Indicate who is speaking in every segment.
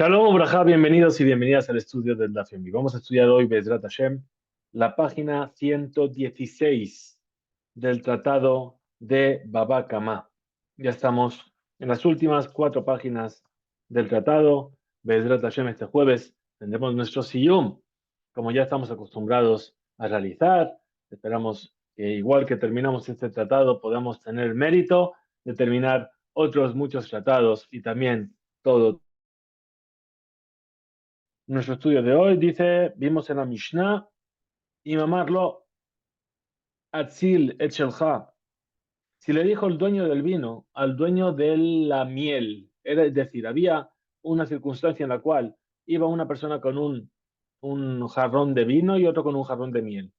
Speaker 1: Shalom, Ubrajá, bienvenidos y bienvenidas al estudio del Daf Yomi. Vamos a estudiar hoy, Bezrat Hashem, la página 116 del tratado de Baba Kama. Ya estamos en las últimas 4 páginas del tratado. Bezrat Hashem, este jueves tendremos nuestro siyum, como ya estamos acostumbrados a realizar. Esperamos que igual que terminamos este tratado, podamos tener el mérito de terminar otros muchos tratados y también todo. Nuestro estudio de hoy dice, vimos en la Mishnah, y mamarlo, Atzil et shelcha. Si le dijo el dueño del vino al dueño de la miel, es decir, había una circunstancia en la cual iba una persona con un jarrón de vino y otro con un jarrón de miel,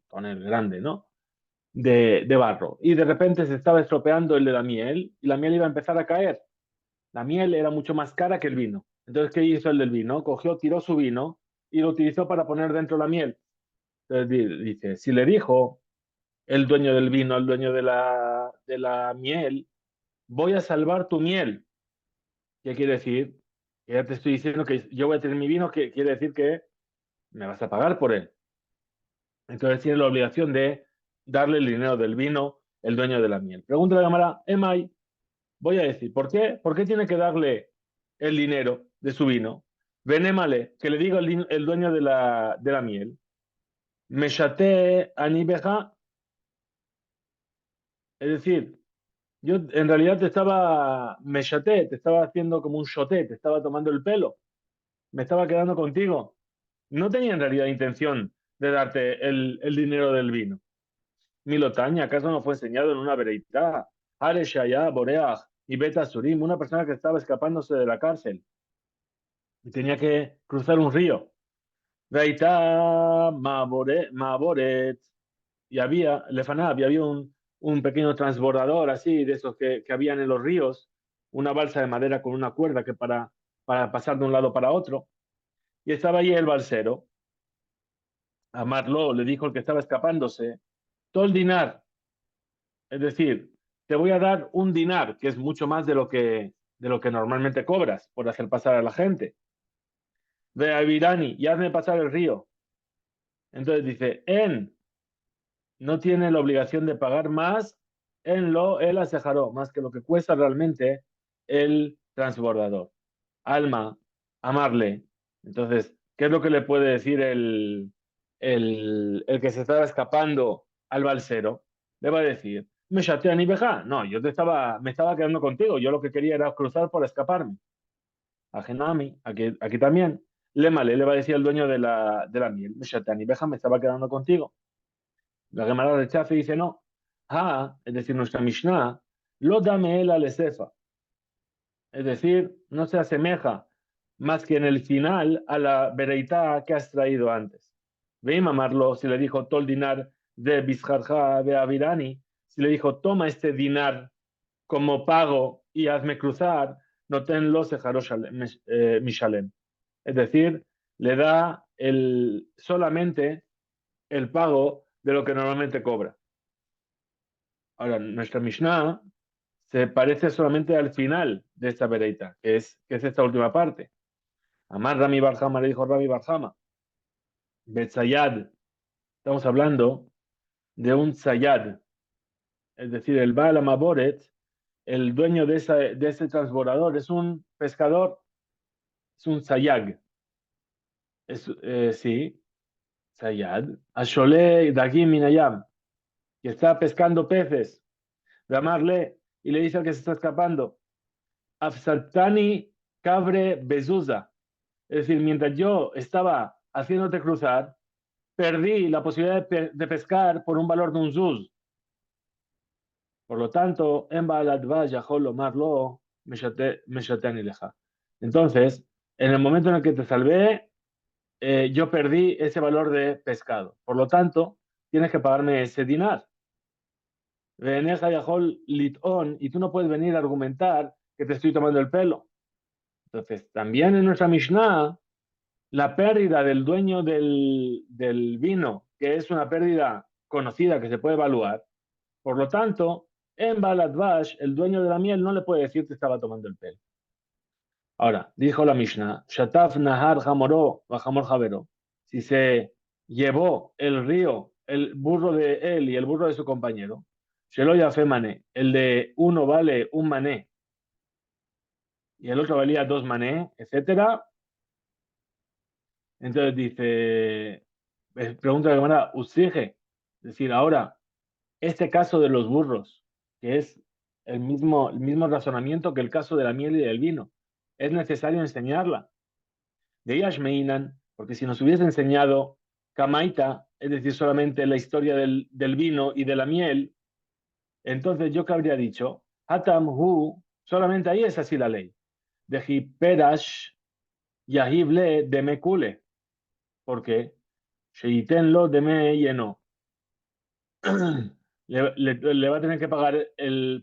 Speaker 1: con el grande, ¿no? De barro. Y de repente se estaba estropeando el de la miel y la miel iba a empezar a caer. La miel era mucho más cara que el vino. Entonces, ¿qué hizo el del vino? Cogió, tiró su vino y lo utilizó para poner dentro la miel. Entonces dice, si le dijo el dueño del vino al dueño de la miel, voy a salvar tu miel. ¿Qué quiere decir? Que ya te estoy diciendo que yo voy a tener mi vino, que quiere decir que me vas a pagar por él. Entonces tiene la obligación de darle el dinero del vino el dueño de la miel. Pregunta la cámara, Emay, voy a decir, ¿por qué? ¿Por qué tiene que darle el dinero de su vino? Venémale, que le diga el dueño de la miel, Meshate anibeja, es decir, yo en realidad me chaté, te estaba haciendo como un shoté, te estaba tomando el pelo, me estaba quedando contigo. No tenía en realidad intención de darte el dinero del vino. Milotaña, ¿acaso no fue enseñado en una vereitá? Are Shaya, Boreach y Beta Surim, una persona que estaba escapándose de la cárcel y tenía que cruzar un río. Veitá Maboret, y Lefanab, y había un pequeño transbordador así, de esos que habían en los ríos, una balsa de madera con una cuerda que para pasar de un lado para otro. Y estaba ahí el balsero. A Marlo le dijo el que estaba escapándose, todo el dinar, es decir, te voy a dar un dinar, que es mucho más de lo que normalmente cobras por hacer pasar a la gente. Ve a Virani y hazme pasar el río. Entonces dice, no tiene la obligación de pagar más él asejaró, más que lo que cuesta realmente el transbordador. Alma, amarle. Entonces, ¿qué es lo que le puede decir el que se estaba escapando al balsero? Le va a decir, me chatean y beja. No, me estaba quedando contigo. Yo lo que quería era cruzar para escaparme. A Genami, aquí también. Le va a decir al dueño de la miel, me chatean y beja, me estaba quedando contigo. La Gemara rechaza y dice no. Es decir, nuestra Mishnah, lo dame él al Sefa. Es decir, no se asemeja más que en el final a la vereitá que has traído antes. Ve mamarlo, si le dijo tol dinar de Bizjarja de Avirani, si le dijo toma este dinar como pago y hazme cruzar, no tenlo sejaro mishalem. Es decir, le da solamente el pago de lo que normalmente cobra. Ahora, nuestra Mishnah se parece solamente al final de esta vereita, que es esta última parte. Amar Rami Barjama, le dijo Rami Barjama, Betzayad, estamos hablando de un Zayad, es decir, el Baal Amaboret, el dueño de ese transbordador, es un pescador, es un Zayag, sí, Zayad, Ashole Dagim Minayam, que está pescando peces, de amarle, y le dice al que se está escapando, Afsatani Cabre Bezuza. Es decir, mientras yo estaba haciéndote cruzar, perdí la posibilidad de pescar por un valor de un zuz. Por lo tanto, en Baaladva Yahol Marlo Meshatani Leja. Entonces, en el momento en el que te salvé, yo perdí ese valor de pescado. Por lo tanto, tienes que pagarme ese dinar. Veneja Yahol Litón, y tú no puedes venir a argumentar que te estoy tomando el pelo. Entonces, también en nuestra Mishnah, la pérdida del dueño del vino, que es una pérdida conocida que se puede evaluar, por lo tanto, en Baladvash, el dueño de la miel no le puede decir que estaba tomando el pelo. Ahora, dijo la Mishnah, Shataf Nahar Hamoró, Hamor Javero. Si se llevó el río, el burro de él y el burro de su compañero, Shelo Yafe Mané, el de uno vale un mané y el otro valía dos mané, etcétera. Entonces dice, pregunta de manera, Usige, es decir, ahora, este caso de los burros, que es el mismo razonamiento que el caso de la miel y del vino, es necesario enseñarla. De Yashmeinan, porque si nos hubiese enseñado Kamaita, es decir, solamente la historia del vino y de la miel, entonces yo que habría dicho, Hatam Hu, solamente ahí es así la ley. De Hiperash Yahible de Mekule, porque Sheitenlo de me lleno. Le va a tener que pagar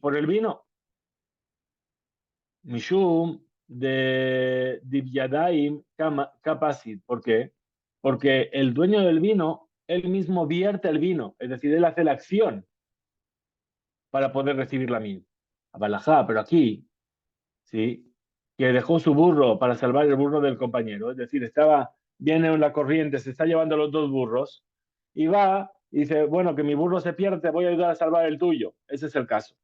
Speaker 1: por el vino. Mishum de Divyadaim Kapasid. ¿Por qué? Porque el dueño del vino, él mismo vierte el vino, es decir, él hace la acción para poder recibir la miel. Abalajá, pero aquí, ¿sí? Que dejó su burro para salvar el burro del compañero, es decir, viene en la corriente, se está llevando los dos burros, y va y dice, bueno, que mi burro se pierde, te voy a ayudar a salvar el tuyo. Ese es el caso.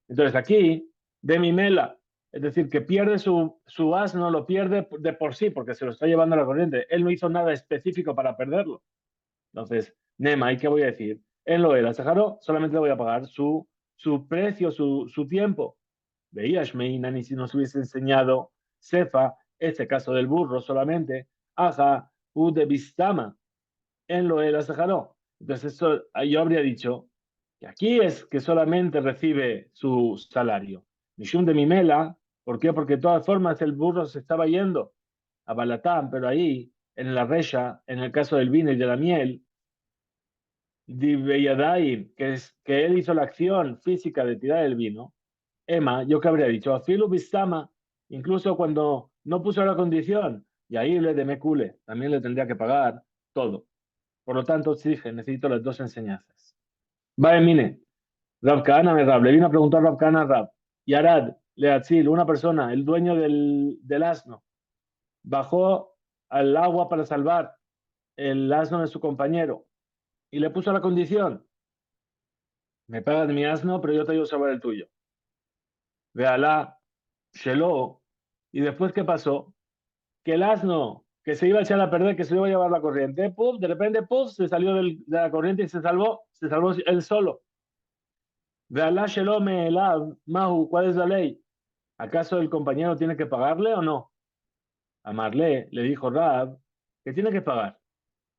Speaker 1: Entonces aquí, de mi mela, es decir, que pierde su asno, lo pierde de por sí, porque se lo está llevando a la corriente. Él no hizo nada específico para perderlo. Entonces, Nema, ¿y qué voy a decir? Él lo era, Saharo, solamente le voy a pagar su precio, su tiempo. Veías, Meinan, y si nos hubiese enseñado Cefa, este caso del burro solamente, Aja, U de Bistama, en lo era Saharo. Entonces, esto, yo habría dicho que aquí es que solamente recibe su salario. Mishum de Mimela, ¿por qué? Porque de todas formas el burro se estaba yendo a Balatán, pero ahí, en la Reya, en el caso del vino y de la miel, Dibeyadai, que él hizo la acción física de tirar el vino, Emma, yo que habría dicho, Afilu Bistama, incluso cuando no puso la condición, y ahí le de Mecule, también le tendría que pagar todo. Por lo tanto, dije, necesito las dos enseñanzas. Vaya, mire, Rab Kahana me Rab, le vino a preguntar Rab Kahana a Rab, y Arad, Leatzil, una persona, el dueño del asno, bajó al agua para salvar el asno de su compañero y le puso la condición, me pagas mi asno, pero yo te ayudo a salvar el tuyo. Véala, Shelo, y después, ¿qué pasó? Que el asno que se iba a echar a perder, que se iba a llevar la corriente, ¡puf! De repente, ¡puf! Se salió de la corriente y se salvó él solo. Vealá Shelo me elav, Mahu, ¿cuál es la ley? ¿Acaso el compañero tiene que pagarle o no? A Marlé le dijo Rab que tiene que pagar,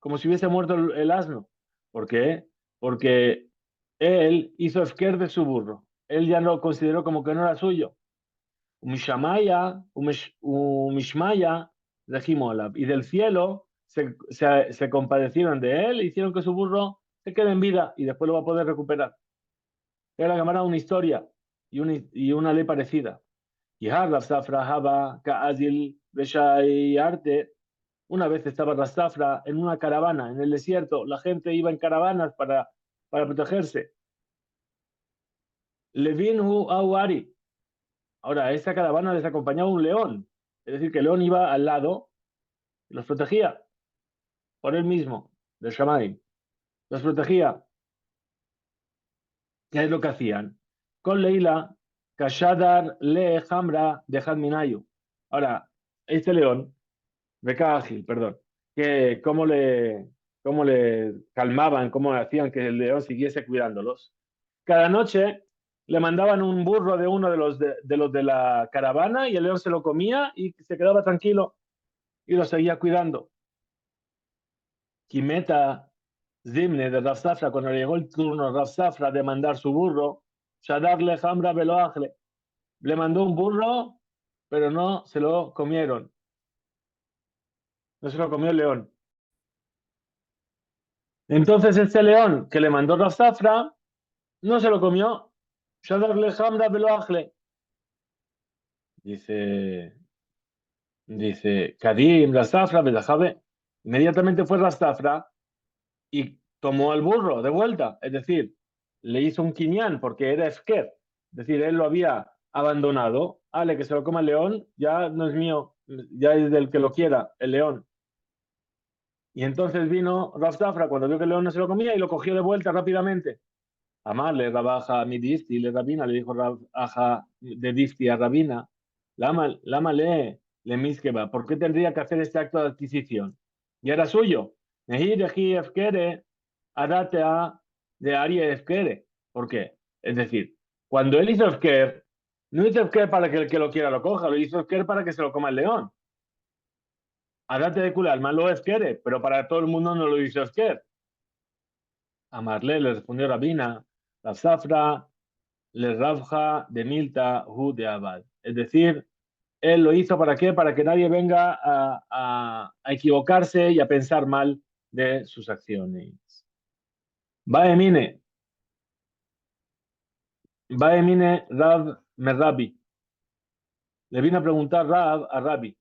Speaker 1: como si hubiese muerto el asno. ¿Por qué? Porque él hizo efker de su burro. Él ya lo consideró como que no era suyo. Umishmaya, y del cielo se compadecieron de él, e hicieron que su burro se quede en vida y después lo va a poder recuperar. Era la cámara una historia y una ley parecida. Y Rafsafra Haba Ka'azil Beshayarte. Una vez estaba Rastafra en una caravana en el desierto, la gente iba en caravanas para protegerse. Levinhu Awari. Ahora, a esa caravana les acompañaba un león, es decir, que el león iba al lado y los protegía por él mismo, del Shammai. Los protegía. ¿Qué es lo que hacían? Con Leila, Kashadar Le Hamra de Hadminayu. Ahora, este león, Beca Ágil, perdón, que cómo le calmaban, cómo hacían que el león siguiese cuidándolos. Cada noche le mandaban un burro de uno de los de la caravana y el león se lo comía y se quedaba tranquilo y lo seguía cuidando. Quimeta Zimne de Rav Safra, cuando llegó el turno a Rav Safra de mandar su burro, Shadarle Hamra Beloachle, le mandó un burro, pero no se lo comieron, no se lo comió el león. Entonces este león que le mandó Rav Safra no se lo comió. Shadarle Hamra Beloachle. Dice Kadim, Rav Safra, Belajabe. Inmediatamente fue Rav Safra y tomó al burro de vuelta, es decir, le hizo un quinián porque era Efker, es decir, él lo había abandonado Ale, que se lo coma el león, ya no es mío, ya es del que lo quiera, el león. Y entonces vino Rav Zafra cuando vio que el león no se lo comía y lo cogió de vuelta rápidamente. Amar le rabaja mi difti, le rabina, le dijo Rabaja de difti a rabina, lama le miskeba, ¿por qué tendría que hacer este acto de adquisición? Y era suyo. Nehi deji efkere, aratea de Ari efkere. ¿Por qué? Es decir, cuando él hizo efker, no hizo efker para que el que lo quiera lo coja, lo hizo efker para que se lo coma el león. Arate de kula, alma lo efkere, pero para todo el mundo no lo hizo efker. Amarle le respondió Rabina, la zafra le rabja de milta hu de abad. Es decir, él lo hizo ¿para qué? Para que nadie venga a equivocarse y a pensar mal de sus acciones. Baemine, Baemine Rab Merrabi. Le vino a preguntar Rab a Rabbi.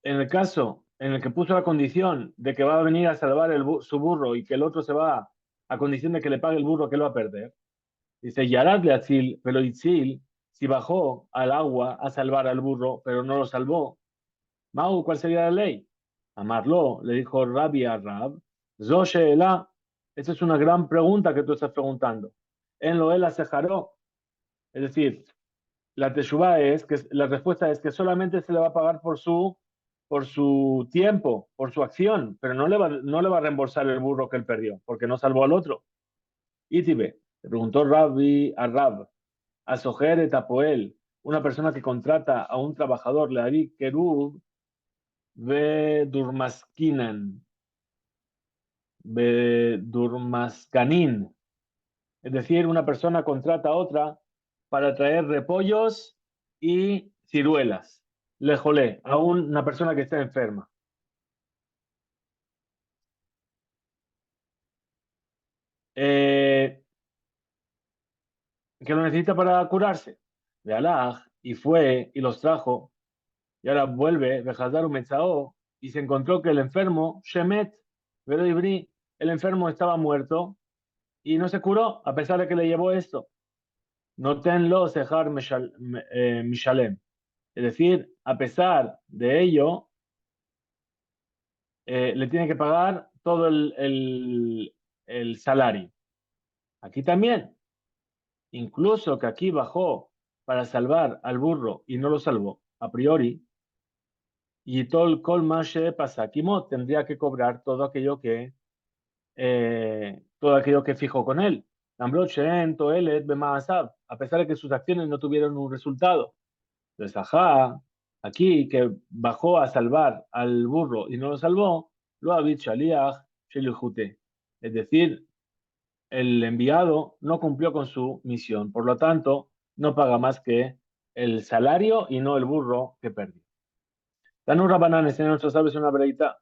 Speaker 1: En el caso en el que puso la condición de que va a venir a salvar su burro y que el otro se va a condición de que le pague el burro que lo va a perder, dice, Yarad le Atzil, pero Itzil, si bajó al agua a salvar al burro, pero no lo salvó, Mau, ¿cuál sería la ley? Amarlo, le dijo Rabbi a Rab, Zosheela, esa es una gran pregunta que tú estás preguntando. En lo él sejaró, es decir, la teshuvá es que la respuesta es que solamente se le va a pagar por su tiempo, por su acción, pero no le va a reembolsar el burro que él perdió, porque no salvó al otro. Itibe, le preguntó Rabbi a Rab, a Soher et Apoel, una persona que contrata a un trabajador, le harí Kerub, ve Durmaskinan, ve Durmaskanin, es decir, una persona contrata a otra para traer repollos y ciruelas. Le jolé a una persona que está enferma. Eh, que lo necesita para curarse. De Alaj, y fue y los trajo, y ahora vuelve, Bejazar Metzao, y se encontró que el enfermo, Shemet, Vero Ibri, el enfermo estaba muerto y no se curó a pesar de que le llevó esto. No tenlo sejar mishalem. Es decir, a pesar de ello, le tiene que pagar todo el salario. Aquí también, incluso que aquí bajó para salvar al burro y no lo salvó, a priori, y todo el colmashe pasakimot tendría que cobrar todo aquello que fijó con él. A pesar de que sus acciones no tuvieron un resultado. Entonces, ajá, aquí que bajó a salvar al burro y no lo salvó, lo ha dicho Aliach Shelichute. Es decir, el enviado no cumplió con su misión, por lo tanto, no paga más que el salario y no el burro que perdió. Tanur Rabanán, en nuestros sabios una breita,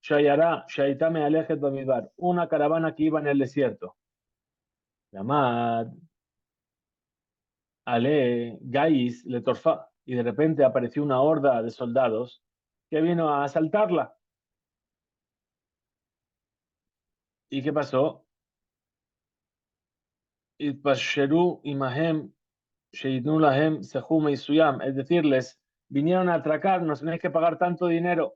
Speaker 1: Shayara, Shaitame Alejet Bamidbar, una caravana que iba en el desierto. Llamad Ale Gais le torfa, y de repente apareció una horda de soldados que vino a asaltarla. ¿Y qué pasó? Itpasheru imahem sheidnu lahem sehum suyam, es decir, les vinieron a atracar, nos tenéis que pagar tanto dinero,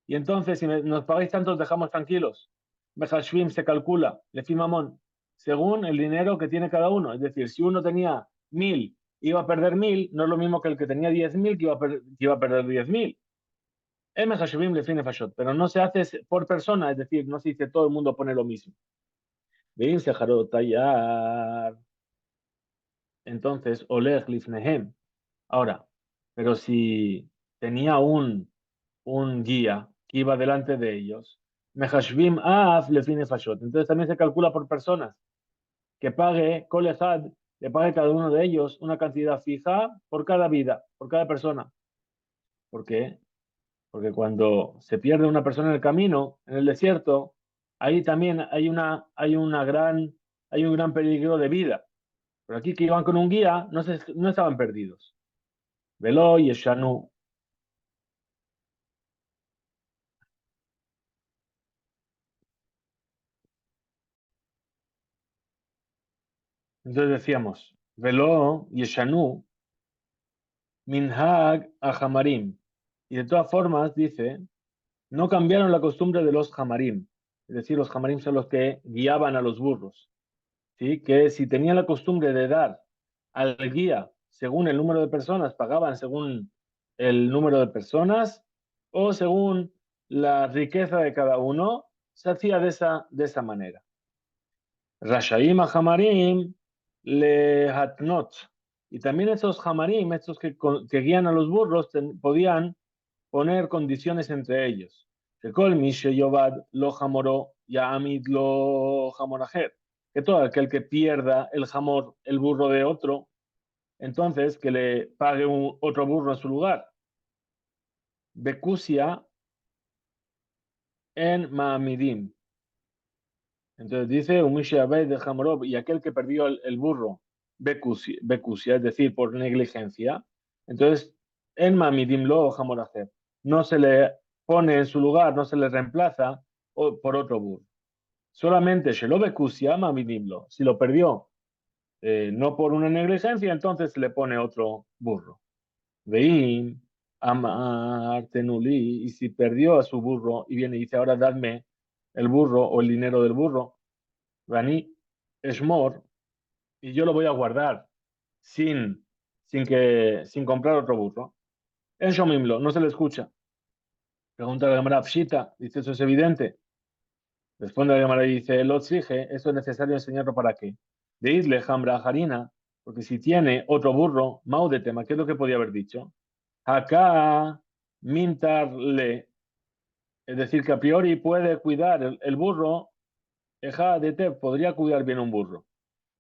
Speaker 1: y entonces si nos pagáis tanto, os dejamos tranquilos. Mejashvim se calcula, lefimamón, según el dinero que tiene cada uno. Es decir, si uno tenía 1.000, iba a perder 1.000, no es lo mismo que el que tenía 10.000 que iba a perder 10.000. Pero no se hace por persona, es decir, no se dice todo el mundo pone lo mismo. Vein se tallar. Entonces, Oleg Lifnehem. Ahora, pero si tenía un guía que iba delante de ellos, Mehashvim Af Lefine Fashot. Entonces también se calcula por personas que pague Kolehad, le pague cada uno de ellos una cantidad fija por cada vida, por cada persona. ¿Por qué? Porque cuando se pierde una persona en el camino, en el desierto, ahí también hay un gran peligro de vida. Pero aquí que iban con un guía, no estaban perdidos. Velo y Eshanu. Entonces decíamos, Velo Yeshanu Minhag a Hamarim. Y de todas formas, dice, no cambiaron la costumbre de los Hamarim. Es decir, los Hamarim son los que guiaban a los burros. ¿Sí? Que si tenían la costumbre de dar al guía según el número de personas, pagaban según el número de personas o según la riqueza de cada uno, se hacía de esa manera. Rashaim a Hamarim le hatnot. Y también esos Hamarim, estos que guían a los burros, podían poner condiciones entre ellos. Que todo aquel que pierda el jamor, el burro de otro, entonces que le pague otro burro en su lugar. Bekusia en Ma'amidim. Entonces dice, de Hamorob, y aquel que perdió el burro, Bekusia, es decir, por negligencia, entonces en Ma'amidim lo Hamorajer. No se le pone en su lugar, no se le reemplaza por otro burro. Solamente Shelo Bekusia Ma'amidimlo. Si lo perdió no por una negligencia, entonces se le pone otro burro. Veim, Amar, Tenuli, y si perdió a su burro y viene y dice, ahora dadme el burro o el dinero del burro, Rani, Esmor, y yo lo voy a guardar sin comprar otro burro. En Shomimlo, no se le escucha. Pregunta la Gemara Pshita, dice, eso es evidente. Responde la Gemara y dice, lo exige, eso es necesario enseñarlo para qué. De irle Hambra Harina, porque si tiene otro burro, Mau de tema, ¿qué es lo que podía haber dicho? Acá, mintarle, es decir, que a priori puede cuidar el burro, Eja de te, podría cuidar bien un burro.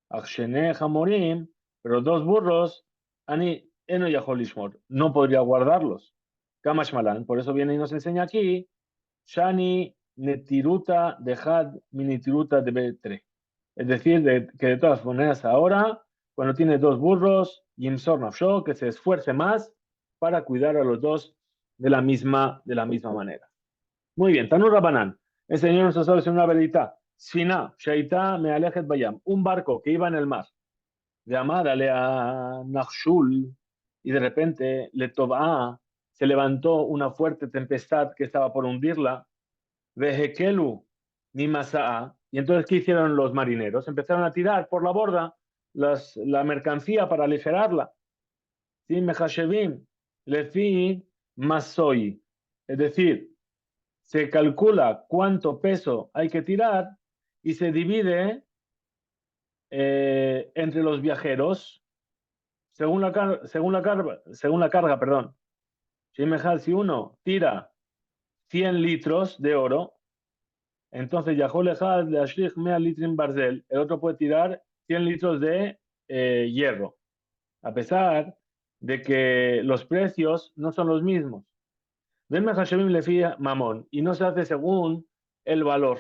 Speaker 1: Akshene Hamorim, pero dos burros, Ani Eno Yaholishmor, no podría guardarlos. Kamash Malan, por eso viene y nos enseña aquí, Shani Netiruta de Had Minitiruta de Betre. Es decir, que de todas maneras ahora, cuando tiene dos burros, Yimsor Nafsho, que se esfuerce más para cuidar a los dos de la misma manera. Muy bien, Tanur Rabanán. El Señor nos ha en una velita. Sina, Shaita, me alejet Bayam. Un barco que iba en el mar. Llamadale a Nachshul. Y de repente le toba, se levantó una fuerte tempestad que estaba por hundirla. Vehekelu, ni Masaa. Y entonces, ¿qué hicieron los marineros? Empezaron a tirar por la borda la mercancía para aligerarla. ¿Sí? Mejashevim, lefi masoi. Es decir, se calcula cuánto peso hay que tirar y se divide entre los viajeros según la carga, perdón. Si uno tira 100 litros de oro, entonces Yahol Ejad le Ashlich Mea Litrin Barzel, el otro puede tirar 100 litros de hierro, a pesar de que los precios no son los mismos. Ven Mehashemim le fía mamón, y no se hace según el valor,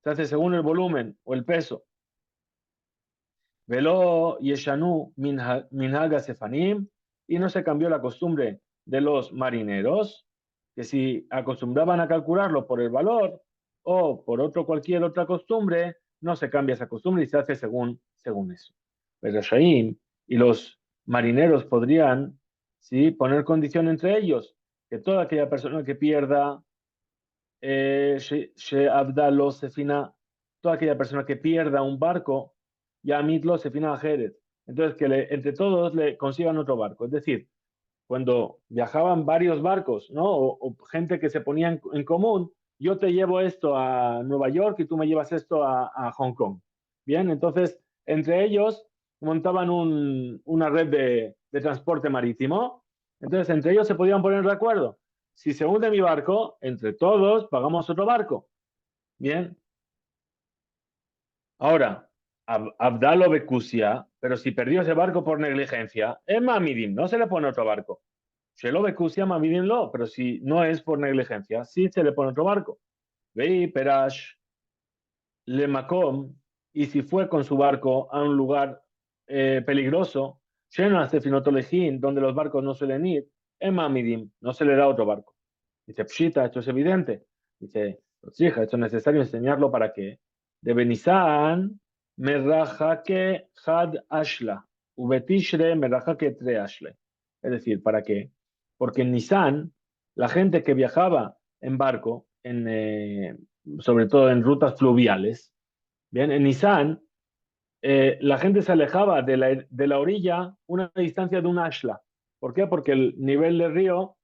Speaker 1: se hace según el volumen o el peso. Velo Yeshanu Minhaga Sefanim, y no se cambió la costumbre de los marineros, que si acostumbraban a calcularlo por el valor o por cualquier otra costumbre, no se cambia esa costumbre y se hace según eso. Pero Shaim y los marineros podrían, ¿sí?, poner condición entre ellos, que toda aquella persona que pierda Abdalo Sefina, toda aquella persona que pierda un barco, ya Mitlo Sefina a Jerez. Entonces, que entre todos le consigan otro barco. Es decir, cuando viajaban varios barcos, ¿no? O gente que se ponía en común, yo te llevo esto a Nueva York y tú me llevas esto a Hong Kong. Bien, entonces, entre ellos montaban una red de transporte marítimo. Entonces, entre ellos se podían poner de acuerdo. Si se hunde mi barco, entre todos pagamos otro barco. Bien. Ahora, Abdalo Becusia, pero si perdió ese barco por negligencia, es Mamidim, no se le pone otro barco. Se lo Becusia, Mamidim lo, pero si no es por negligencia, sí se le pone otro barco. Veí, Perash, Le Macom, y si fue con su barco a un lugar peligroso, Shena Sefinotolejín, donde los barcos no suelen ir, es Mamidim, no se le da otro barco. Dice, Pshita, esto es evidente. Dice, hija, esto es necesario enseñarlo para que de Benizán merajake had ashla, ubetishre merajake tre ashle. Es decir, ¿para qué? Porque en Nisan, la gente que viajaba en barco, sobre todo en rutas fluviales, bien, en Nisan, la gente se alejaba de la orilla una distancia de un ashla. ¿Por qué? Porque el nivel del río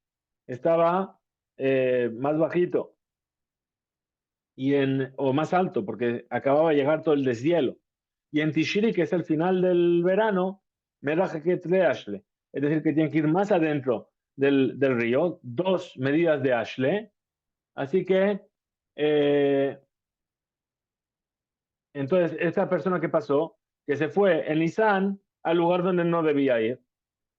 Speaker 1: estaba más bajito o más alto, porque acababa de llegar todo el deshielo. Y en Tishri, que es el final del verano, Ashle, es decir, que tienen que ir más adentro del río, 2 medidas de Ashle. Así que, eh, entonces, esta persona que pasó, que se fue en Nisan al lugar donde no debía ir.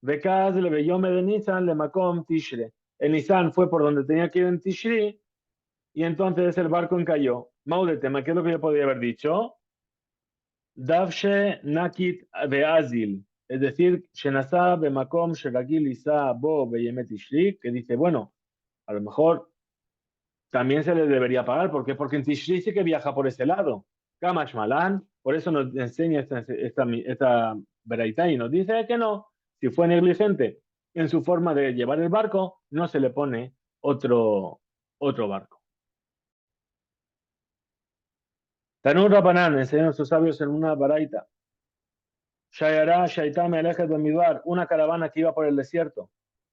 Speaker 1: Bekaz le Beyome de Nisan le Makom Tishre. En Nisan fue por donde tenía que ir en Tishri, y entonces el barco encalló. Maudetema, ¿qué es lo que yo podría haber dicho? Davshe Nakit Beazil, es decir, Shenasa Bemakom Sheragil Isa Bo Beyemet Tishri, que dice, bueno, a lo mejor también se le debería pagar. ¿Por qué? Porque en Tishri sí que viaja por ese lado. Kamash Malan, por eso nos enseña esta veraita y nos dice que no, si fue negligente en su forma de llevar el barco, no se le pone otro barco. Tanur Rabanán, enseñan nuestros sabios en una baraita. Shayara, Shaitame, Alejes de Midbar, una caravana que iba por el desierto.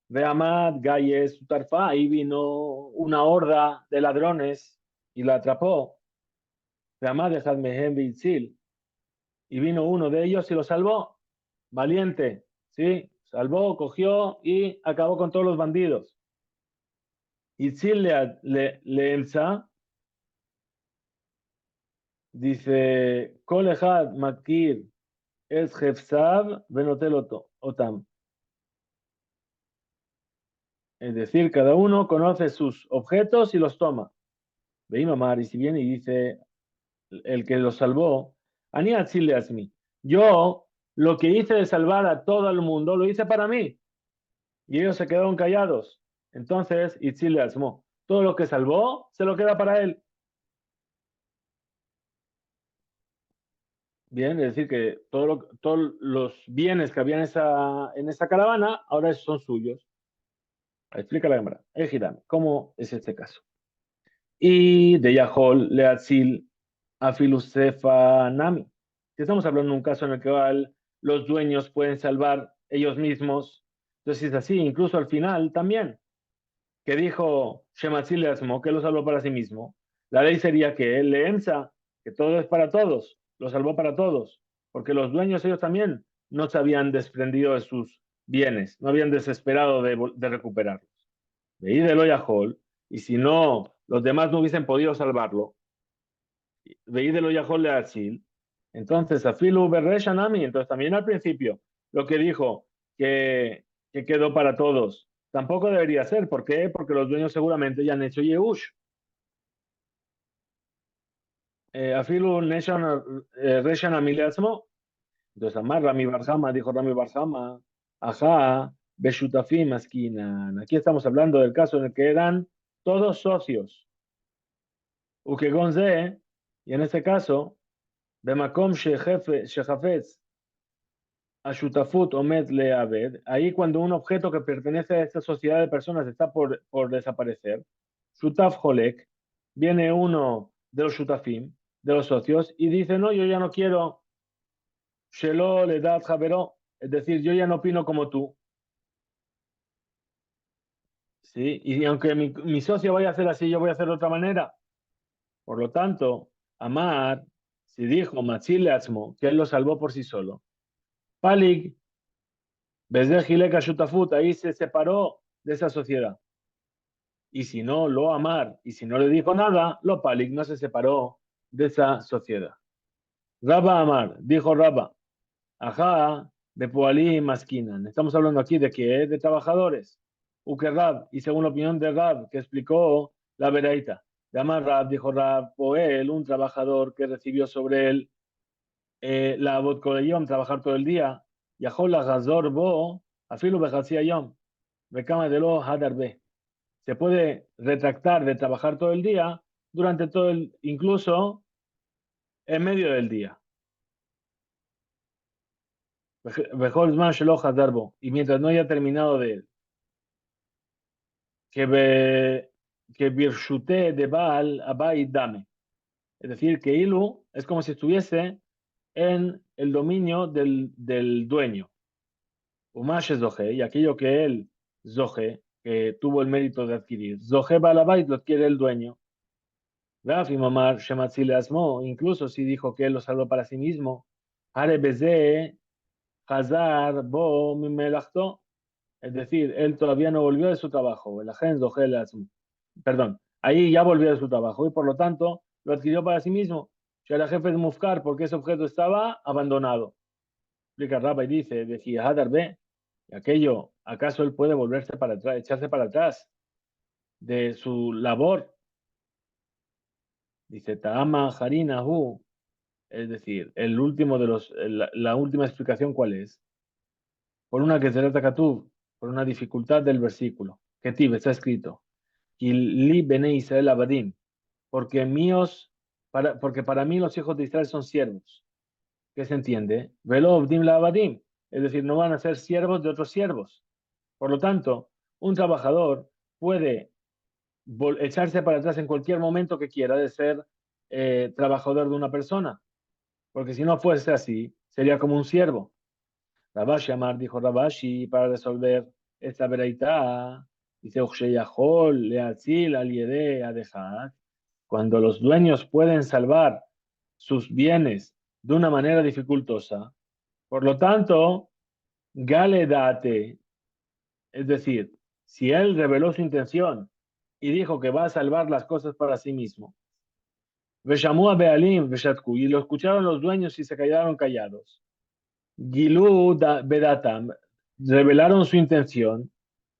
Speaker 1: Veamad, Gayes, Utarfa, ahí vino una horda de ladrones y la atrapó. Veamad, Dejad Mehem Bitzil, y vino uno de ellos y lo salvó. Valiente, ¿sí? Salvó, cogió y acabó con todos los bandidos. Itzil le ensa, dice, Kol Echad Matkir es Jefsav Benotel Otam. Es decir, cada uno conoce sus objetos y los toma. Veim Amar, y si viene y dice el que los salvó, Ani Atzile Asmi, yo lo que hice de salvar a todo el mundo, lo hice para mí. Y ellos se quedaron callados. Entonces, Itzile Asmo, todo lo que salvó, se lo queda para él. Bien, es decir, que todos los bienes que había en esa caravana, ahora son suyos. Explica la cámara. ¿Cómo es este caso? Y de Yahol Leatzil Afilusefa Nami. Si estamos hablando de un caso en el que los dueños pueden salvar ellos mismos, entonces es así, incluso al final también, que dijo Shematzil Leatzmo, que lo salvó para sí mismo, la ley sería que él Leensa, que todo es para todos, lo salvó para todos, porque los dueños ellos también no se habían desprendido de sus bienes, no habían desesperado de recuperarlos. Veí de lo Yahol, y si no, los demás no hubiesen podido salvarlo, veí de lo Yahol de Atzil, entonces Afilu Berreshanami, entonces también al principio, lo que dijo que quedó para todos, tampoco debería ser. ¿Por qué? Porque los dueños seguramente ya han hecho Yehush. Afilu Reshanami Leatzmo, entonces Amar Rami Barjama, dijo Rami Barjama, ajá, Beshutafim Askinan. Aquí estamos hablando del caso en el que eran todos socios. Ukegonze, y en este caso, Bemakom Shejafetz Ashutafut Omed Leaved, ahí cuando un objeto que pertenece a esta sociedad de personas está por desaparecer, Shutaf Holek, viene uno de los Shutafim, de los socios, y dice, no, yo ya no quiero Shelo Ledat Javero, es decir, yo ya no opino como tú, ¿sí? Y aunque mi socio vaya a hacer así, yo voy a hacer de otra manera. Por lo tanto, Amar, si dijo Matzil Leatzmo, que él lo salvó por sí solo, Palik, desde Gileka Shutafut, ahí se separó de esa sociedad. Y si no lo amar, y si no le dijo nada, lo Palik no se separó de esa sociedad. Rabba Amar, dijo Rabba, ajá, de Poalí y Maskinan. Estamos hablando aquí de que es de trabajadores. Uke Rab, y según la opinión de Rab, que explicó la veraita. De Amar Rab, dijo Rab, Poel, un trabajador que recibió sobre él la Botkoleyom, trabajar todo el día. Yahol la Gazor Bo, Afilu Bejatzia Yom, Bekama de lo Hadarbe. Se puede retractar de trabajar todo el día durante incluso en medio del día. Vejol Zman Shelo Hazar Bo, y mientras no haya terminado de él, que Birshute de Baal Abai Dame. Es decir, que Ilu es como si estuviese en el dominio del dueño. Umash Zohe, y aquello que él, Zohe, que tuvo el mérito de adquirir. Zohe Balabait lo adquiere el dueño. Rafi Mamar Shematzile Asmo, incluso si dijo que él lo salvó para sí mismo. Hare Beze Hazar Bo Mimelachto. Es decir, él todavía no volvió de su trabajo. El agen Zohe Asmo. Perdón, ahí ya volvió de su trabajo y por lo tanto lo adquirió para sí mismo. Shara jefe de Mufkar, porque ese objeto estaba abandonado. Explica Rabba y dice, decía Hadar B, y aquello, ¿acaso él puede volverse para atrás, echarse para atrás de su labor? Dice, Ta'ama Harina Hu, es decir, el último de la última explicación, ¿cuál es? Por una que se trata Katub, por una dificultad del versículo. Ketib está escrito, y li bene Israel abadim, porque para mí los hijos de Israel son siervos. ¿Qué se entiende? Velo obdim la abadim, es decir, no van a ser siervos de otros siervos. Por lo tanto, un trabajador puede echarse para atrás en cualquier momento que quiera de ser trabajador de una persona, porque si no fuese así, sería como un siervo. Rabashi Amar dijo Rabashi para resolver esta veraitá, dice Ucheyahol, Leatzil, Aliede, Adejat, cuando los dueños pueden salvar sus bienes de una manera dificultosa, por lo tanto, Gale date, es decir, si él reveló su intención y dijo que va a salvar las cosas para sí mismo, Veshamú a Bealim, Veshatku, y lo escucharon los dueños y se quedaron callados. Gilu Bedatam, revelaron su intención,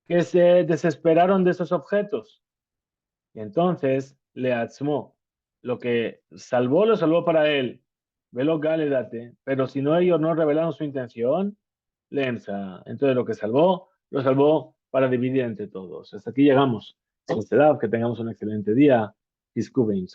Speaker 1: que se desesperaron de esos objetos. Y entonces le atzmó, lo que salvó, lo salvó para él. Velo Galedate, pero si no ellos no revelaron su intención, le emsa. Entonces lo salvó para dividir entre todos. Hasta aquí llegamos. Que tengamos un excelente día. Disculpen.